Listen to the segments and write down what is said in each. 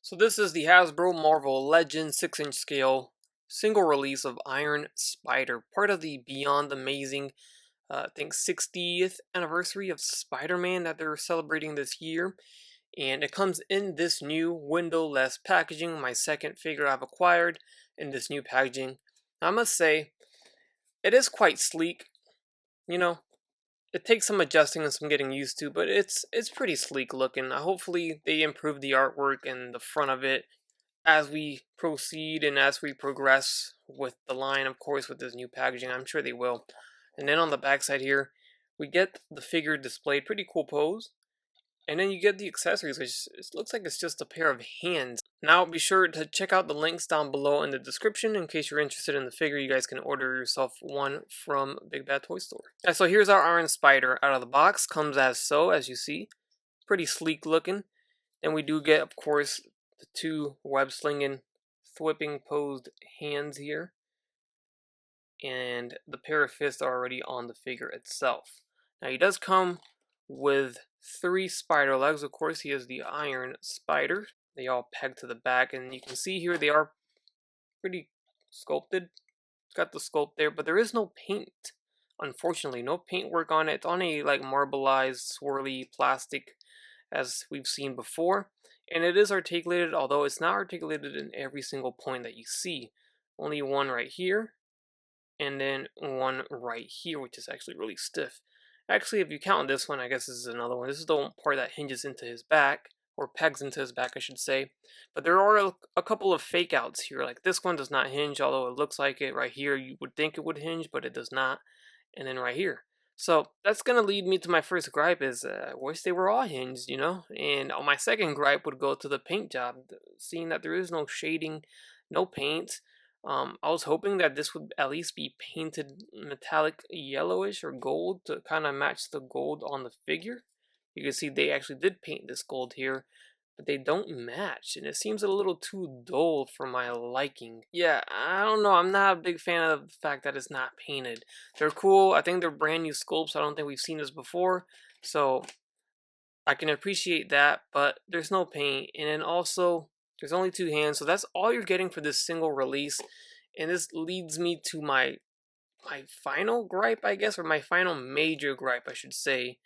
So this is the Hasbro Marvel Legends 6-inch scale single release of Iron Spider, part of the Beyond Amazing, I think 60th anniversary of Spider-Man that they're celebrating this year. And it comes in this new windowless packaging, my second figure I've acquired in this new packaging. I must say, it is quite sleek, you know. It takes some adjusting and some getting used to, but it's pretty sleek looking. Hopefully they improve the artwork and the front of it as we proceed and as we progress with the line, of course, with this new packaging. I'm sure they will. And then on the back side here, we get the figure displayed, pretty cool pose. And then you get the accessories, which it looks like it's just a pair of hands. Now be sure to check out the links down below in the description in case you're interested in the figure. You guys can order yourself one from Big Bad Toy Store. So here's our Iron Spider out of the box. Comes as so, as you see. Pretty sleek looking. And we do get, of course, the two web-slinging, thwipping posed hands here. And the pair of fists are already on the figure itself. Now he does come with 3 spider legs. Of course, he is the Iron Spider. They all peg to the back, and you can see here they are pretty sculpted. Got the sculpt there, but there is no paint. Unfortunately, no paint work on it. It's on a like marbleized, swirly plastic, as we've seen before. And it is articulated, although it's not articulated in every single point that you see. Only one right here, and then one right here, which is actually really stiff. Actually, if you count this one, I guess this is another one. This is the one part that hinges into his back, or pegs into his back, I should say. But there are a couple of fake outs here. Like this one does not hinge, although it looks like it right here. You would think it would hinge, but it does not. And then right here. So that's going to lead me to my first gripe is I wish they were all hinged, you know? And my second gripe would go to the paint job. Seeing that there is no shading, no paint. I was hoping that this would at least be painted metallic yellowish or gold to kind of match the gold on the figure. You can see they actually did paint this gold here, but they don't match, and it seems a little too dull for my liking. Yeah, I don't know, I'm not a big fan of the fact that it's not painted. They're cool, I think they're brand new sculpts, I don't think we've seen this before, so I can appreciate that, but there's no paint, and then also, there's only 2 hands, so that's all you're getting for this single release, and this leads me to my final gripe, I guess, or my final major gripe, I should say,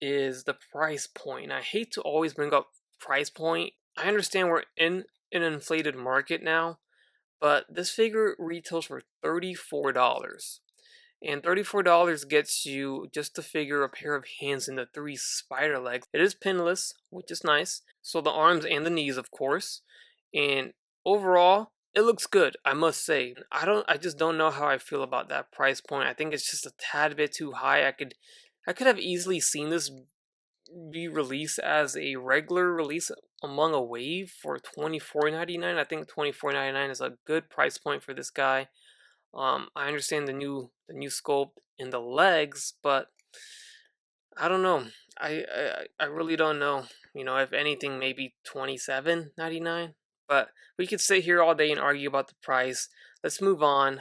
is the price point. And I hate to always bring up price point. I understand we're in an inflated market now, but this figure retails for $34. And $34 gets you just to figure a pair of hands and the 3 spider legs. It is pinless, which is nice. So the arms and the knees, of course. And overall, it looks good, I must say. I just don't know how I feel about that price point. I think it's just a tad bit too high. I could have easily seen this be released as a regular release among a wave for $24.99. I think $24.99 is a good price point for this guy. I understand the new sculpt in the legs, but I don't know. I really don't know. You know, if anything, maybe $27.99. But we could sit here all day and argue about the price. Let's move on.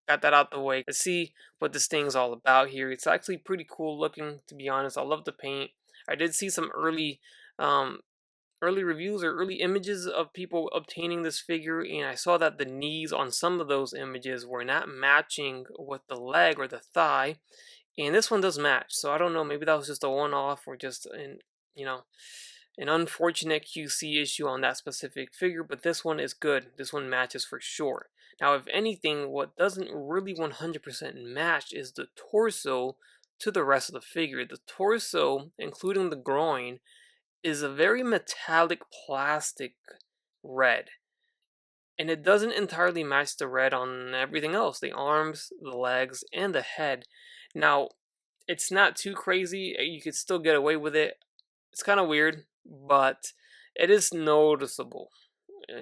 Got that out the way. Let's see what this thing's all about here. It's actually pretty cool looking, to be honest. I love the paint. I did see some early reviews or early images of people obtaining this figure, and I saw that the knees on some of those images were not matching with the leg or the thigh, and this one does match. So I don't know, maybe that was just a one-off or just an unfortunate QC issue on that specific figure, but this one is good. This one matches for sure. Now, if anything, what doesn't really 100% match is the torso to the rest of the figure. The torso, including the groin, is a very metallic plastic red. And it doesn't entirely match the red on everything else. The arms, the legs, and the head. Now, it's not too crazy. You could still get away with it. It's kind of weird, but it is noticeable.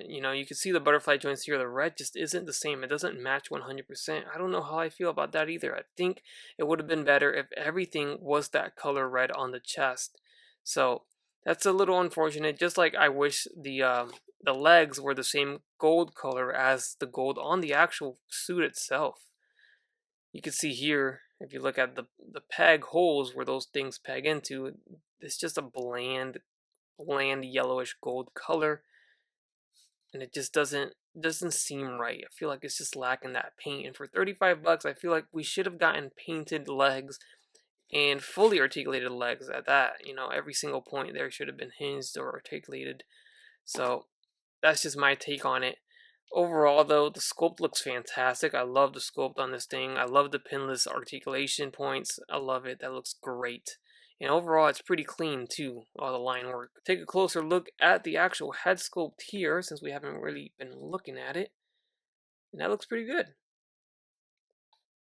You know, you can see the butterfly joints here. The red just isn't the same. It doesn't match 100%. I don't know how I feel about that either. I think it would have been better if everything was that color red on the chest. So that's a little unfortunate. Just like I wish the legs were the same gold color as the gold on the actual suit itself. You can see here, if you look at the peg holes where those things peg into, it's just a bland yellowish gold color. and it just doesn't seem right. I feel like it's just lacking that paint. And for 35 bucks, I feel like we should have gotten painted legs and fully articulated legs at that. You know, every single point there should have been hinged or articulated. So that's just my take on it. Overall, though, the sculpt looks fantastic. I love the sculpt on this thing. I love the pinless articulation points. I love it. That looks great. And overall, it's pretty clean, too, all the line work. Take a closer look at the actual head sculpt here, since we haven't really been looking at it. And that looks pretty good.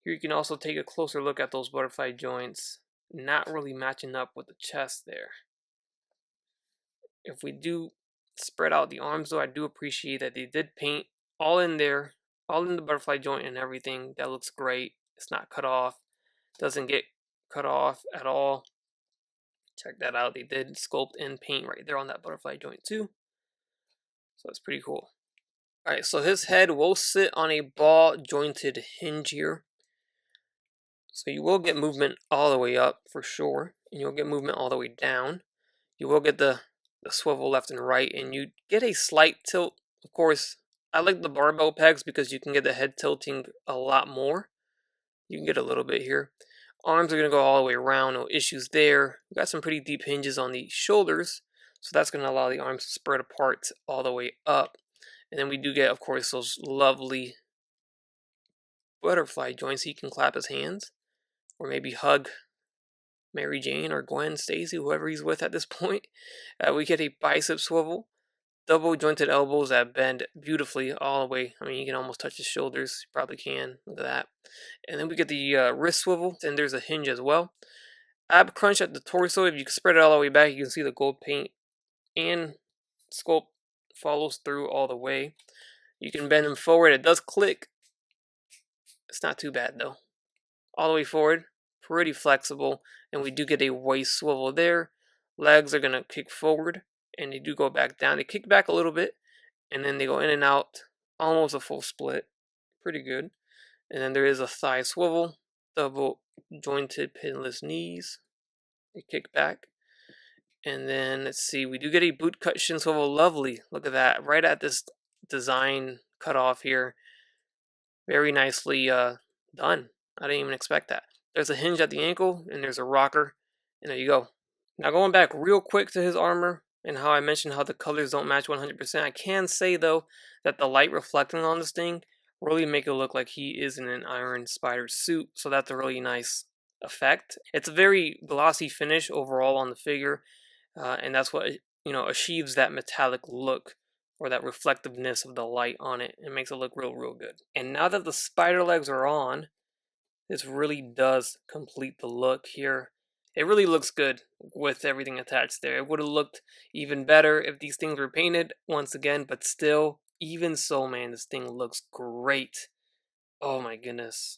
Here you can also take a closer look at those butterfly joints, not really matching up with the chest there. If we do spread out the arms, though, I do appreciate that they did paint all in there, all in the butterfly joint and everything. That looks great. It's not cut off. Doesn't get cut off at all. Check that out. They did sculpt and paint right there on that butterfly joint too. So it's pretty cool. Alright, so his head will sit on a ball jointed hinge here. So you will get movement all the way up for sure. And you'll get movement all the way down. You will get the swivel left and right, and you get a slight tilt. Of course, I like the barbell pegs because you can get the head tilting a lot more. You can get a little bit here. Arms are going to go all the way around, no issues there. We've got some pretty deep hinges on the shoulders, so that's going to allow the arms to spread apart all the way up. And then we do get, of course, those lovely butterfly joints. He can clap his hands, or maybe hug Mary Jane or Gwen Stacy, whoever he's with at this point. We get a bicep swivel, double jointed elbows that bend beautifully all the way. I mean, you can almost touch his shoulders. You probably can. Look at that. And then we get the wrist swivel, and there's a hinge as well. Ab crunch at the torso. If you can spread it all the way back, you can see the gold paint and sculpt follows through all the way. You can bend him forward. It does click. It's not too bad though. All the way forward, pretty flexible, and we do get a waist swivel there. Legs are gonna kick forward, and they do go back down. They kick back a little bit, and then they go in and out, almost a full split. Pretty good. And then there is a thigh swivel, double jointed pinless knees. They kick back. And then let's see, we do get a boot cut shin swivel. Lovely. Look at that. Right at this design cutoff here. Very nicely done. I didn't even expect that. There's a hinge at the ankle, and there's a rocker, and there you go. Now going back real quick to his armor, and how I mentioned how the colors don't match 100%, I can say though that the light reflecting on this thing really make it look like he is in an Iron Spider suit, so that's a really nice effect. It's a very glossy finish overall on the figure, and that's what achieves that metallic look, or that reflectiveness of the light on it. It makes it look real good. And now that the spider legs are on, this really does complete the look here. It really looks good with everything attached there. It would have looked even better if these things were painted once again, but still, even so, man, this thing looks great. Oh my goodness.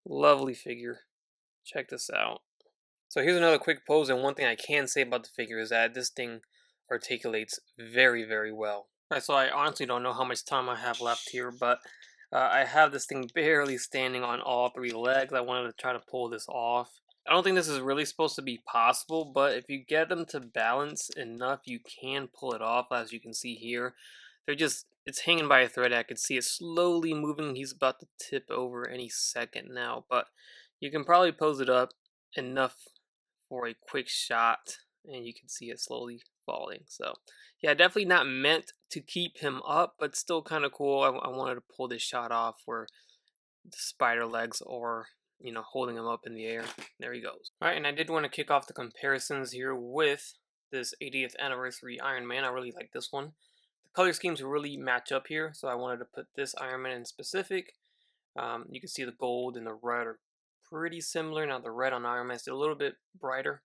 Lovely figure. Check this out. So here's another quick pose, and one thing I can say about the figure is that this thing articulates very well. Alright, so I honestly don't know how much time I have left here, but I have this thing barely standing on all three legs. I wanted to try to pull this off. I don't think this is really supposed to be possible, but if you get them to balance enough, you can pull it off, as you can see here. It's hanging by a thread. I can see it slowly moving. He's about to tip over any second now, but you can probably pose it up enough for a quick shot, and you can see it slowly falling. So yeah, definitely not meant to keep him up, but still kind of cool. I wanted to pull this shot off where the spider legs are holding him up in the air. There he goes. All right, and I did want to kick off the comparisons here with this 80th anniversary Iron Man. I really like this one. The color schemes really match up here, so I wanted to put this Iron Man in specific. You can see the gold and the red are pretty similar. Now the red on Iron Man is a little bit brighter,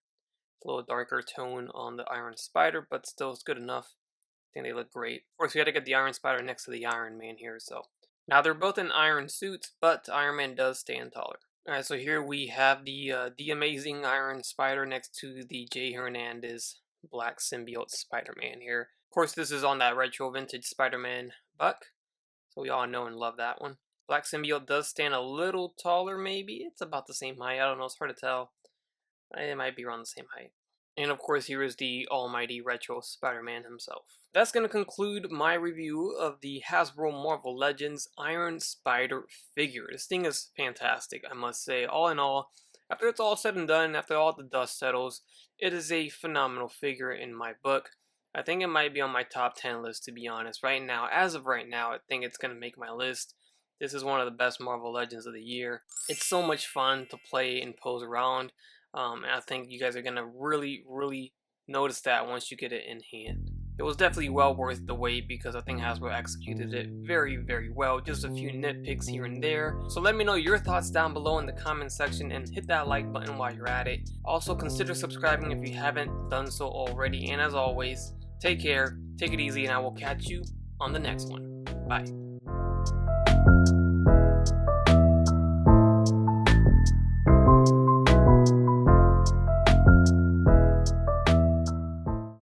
a little darker tone on the Iron Spider, but still it's good enough. I think they look great. Of course, we had to get the Iron Spider next to the Iron Man here, so. Now they're both in iron suits, but Iron Man does stand taller. Alright, so here we have the amazing Iron Spider next to the J. Hernandez Black Symbiote Spider-Man here. Of course, this is on that retro vintage Spider-Man buck, so we all know and love that one. Black Symbiote does stand a little taller, maybe. It's about the same height. I don't know. It's hard to tell. It might be around the same height. And of course, here is the almighty retro Spider-Man himself. That's going to conclude my review of the Hasbro Marvel Legends Iron Spider figure. This thing is fantastic, I must say. All in all, after it's all said and done, after all the dust settles, it is a phenomenal figure in my book. I think it might be on my top 10 list, to be honest. Right now, as of right now, I think it's going to make my list. This is one of the best Marvel Legends of the year. It's so much fun to play and pose around. And I think you guys are going to really notice that once you get it in hand. It was definitely well worth the wait because I think Hasbro executed it very well. Just a few nitpicks here and there. So let me know your thoughts down below in the comment section and hit that like button while you're at it. Also consider subscribing if you haven't done so already. And as always, take care, take it easy, and I will catch you on the next one. Bye.